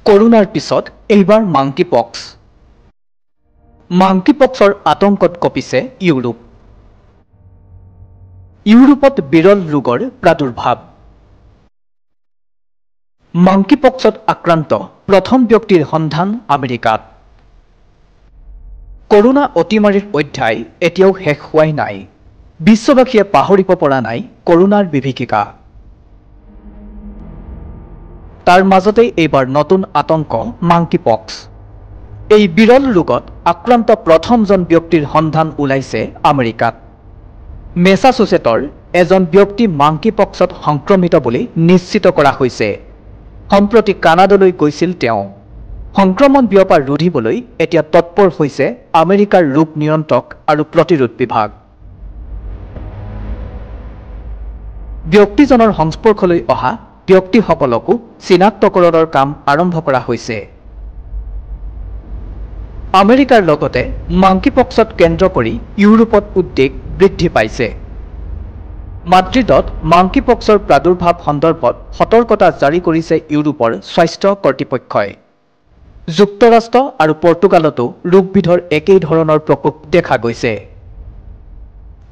কৰোনাৰ পিছত এইবাৰ মাংকিপক্স। মাংকিপক্সৰ আতংকত কঁপিছে ইউৰোপ। ইউৰোপত বিৰল ৰোগৰ প্ৰাদুৰ্ভাৱ। মাংকিপক্সত আক্ৰান্ত প্ৰথম ব্যক্তিৰ সন্ধান আমেৰিকাত। কৰোনা অতিমাৰীৰ অধ্যায় এতিয়াও শেষ হোৱাই নাই। বিশ্ববাসীয়ে পাহৰিব পৰা নাই কৰোনাৰ বিভীষিকা। তাৰ মাজতেই এইবাৰ নতুন আতংক মাংকিপক্স। এই বিৰল ৰোগত আক্ৰান্ত প্ৰথমজন ব্যক্তিৰ সন্ধান ওলাইছে আমেৰিকাত। মেছাচুচেটৰ এজন ব্যক্তি মাংকিপক্সত সংক্ৰমিত বুলি নিশ্চিত কৰা হৈছে। সম্প্ৰতি কানাডালৈ গৈছিল তেওঁ। সংক্ৰমণ বিয়পা ৰোধিবলৈ এতিয়া তৎপৰ হৈছে আমেৰিকাৰ ৰোগ নিয়ন্ত্ৰক আৰু প্ৰতিৰোধ বিভাগ। ব্যক্তিজনৰ সংস্পৰ্শলৈ অহা ব্যক্তিসকলকো চিনাক্তকৰণৰ কাম আৰম্ভ কৰা হৈছে। আমেৰিকাৰ লগতে মাংকিপক্সত কেন্দ্ৰ কৰি ইউৰোপত উদ্বেগ বৃদ্ধি পাইছে। মাদ্ৰিদত মাংকিপক্সৰ প্ৰাদুৰ্ভাৱ সন্দৰ্ভত সতৰ্কতা জাৰি কৰিছে ইউৰোপৰ স্বাস্থ্য কৰ্তৃপক্ষই। যুক্তৰাষ্ট্ৰ আৰু পৰ্তুগালতো ৰোগবিধৰ একেই ধৰণৰ প্ৰকোপ দেখা গৈছে।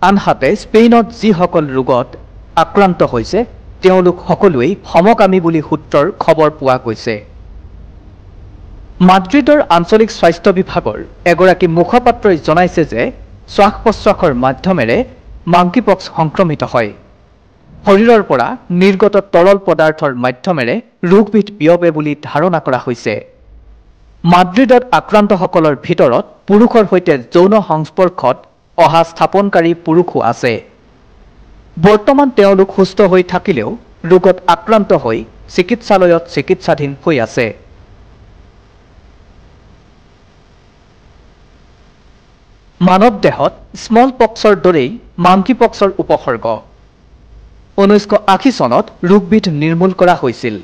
আনহাতে স্পেইনত যিসকল ৰোগত আক্ৰান্ত হৈছে তেওঁলোক সকলোৱেই সমকামী বুলি সূত্ৰৰ খবৰ পোৱা গৈছে। মাদ্ৰিদৰ আঞ্চলিক স্বাস্থ্য বিভাগৰ এগৰাকী মুখপাত্ৰই জনাইছে যে শ্বাস-প্ৰশ্বাসৰ মাধ্যমেৰে মাংকিপক্স সংক্ৰমিত হয়। শৰীৰৰ পৰা নিৰ্গত তৰল পদাৰ্থৰ মাধ্যমেৰে ৰোগবিধ বিয়পে বুলি ধাৰণা কৰা হৈছে। মাদ্ৰিদত আক্ৰান্তসকলৰ ভিতৰত পুৰুষৰ সৈতে যৌন সংস্পৰ্শত অহা স্থাপনকাৰী পুৰুষো আছে। বৰ্তমান তেওঁলোক সুস্থ হৈ থাকিলেও ৰোগত আক্ৰান্ত হৈ চিকিৎসালয়ত চিকিৎসাধীন হৈ আছে। মানৱ দেহত স্মল পক্সৰ দৰেই মাংকিপক্সৰ উপসৰ্গ। 1980 চনত ৰোগবিধ নিৰ্মূল কৰা হৈছিল।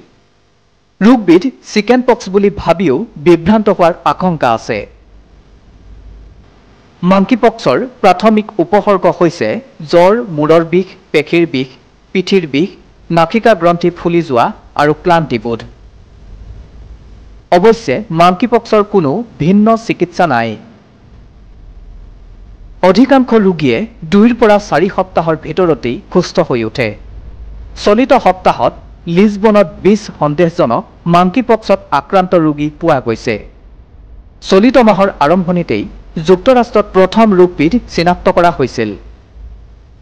ৰোগবিধ চিকেন পক্স বুলি ভাবিও বিভ্ৰান্ত হোৱাৰ আশংকা আছে। মাংকিপক্সৰ প্ৰাথমিক উপসৰ্গ হৈছে জ্বৰ, মূৰৰ বিষ, পেশীৰ বিষ, পিঠিৰ বিষ, নাসিকা গ্ৰন্থি ফুলি যোৱা আৰু ক্লান্তিবোধ। অৱশ্যে মাংকিপক্সৰ কোনো ভিন্ন চিকিৎসা নাই। অধিকাংশ ৰোগীয়ে 2 পৰা 4 সপ্তাহৰ ভিতৰতেই সুস্থ হৈ উঠে। চলিত সপ্তাহত লিছবনত 20 সন্দেহজনক মাংকিপক্সত আক্ৰান্ত ৰোগী পোৱা গৈছে। চলিত মাহৰ আৰম্ভণিতেই যুক্তৰাষ্ট্ৰত প্ৰথম ৰোগবিধ চিনাক্ত কৰা হৈছিল।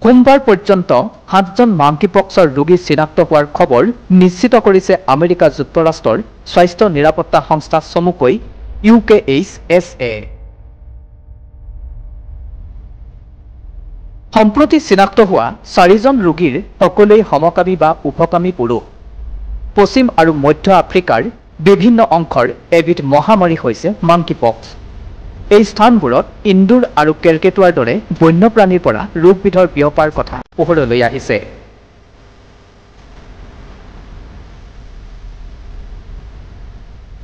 সোমবাৰ পৰ্যন্ত 7জন মাংকিপক্সৰ ৰোগী চিনাক্ত হোৱাৰ খবৰ নিশ্চিত কৰিছে আমেৰিকা যুক্তৰাষ্ট্ৰৰ স্বাস্থ্য নিৰাপত্তা সংস্থা চমুকৈ UKHSA। সম্প্ৰতি চিনাক্ত হোৱা 4জন ৰোগীৰ সকলোৱেই সমকামী বা উভকামী পুৰুষ। পশ্চিম আৰু মধ্য আফ্ৰিকাৰ বিভিন্ন অংশৰ এবিধ মহামাৰী হৈছে মাংকিপক্স। এই স্থানবোৰত ইন্দুৰ আৰু কেৰ্কেটুৱাৰ দৰে বন্যপ্ৰাণীৰ পৰা ৰোগবিধৰ বিয়পাৰ কথা পোহৰলৈ আহিছে।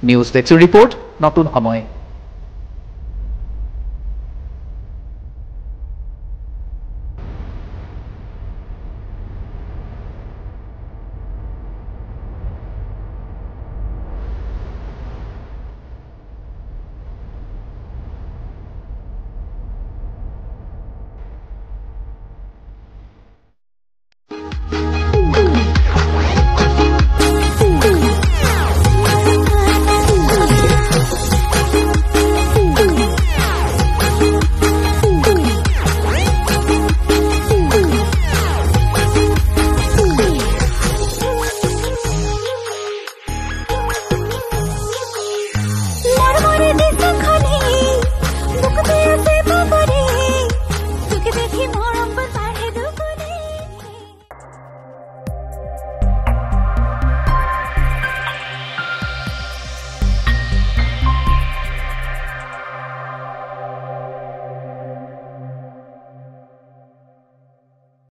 নিউজ ডেস্ক ৰিপৰ্ট, নতুন সময়।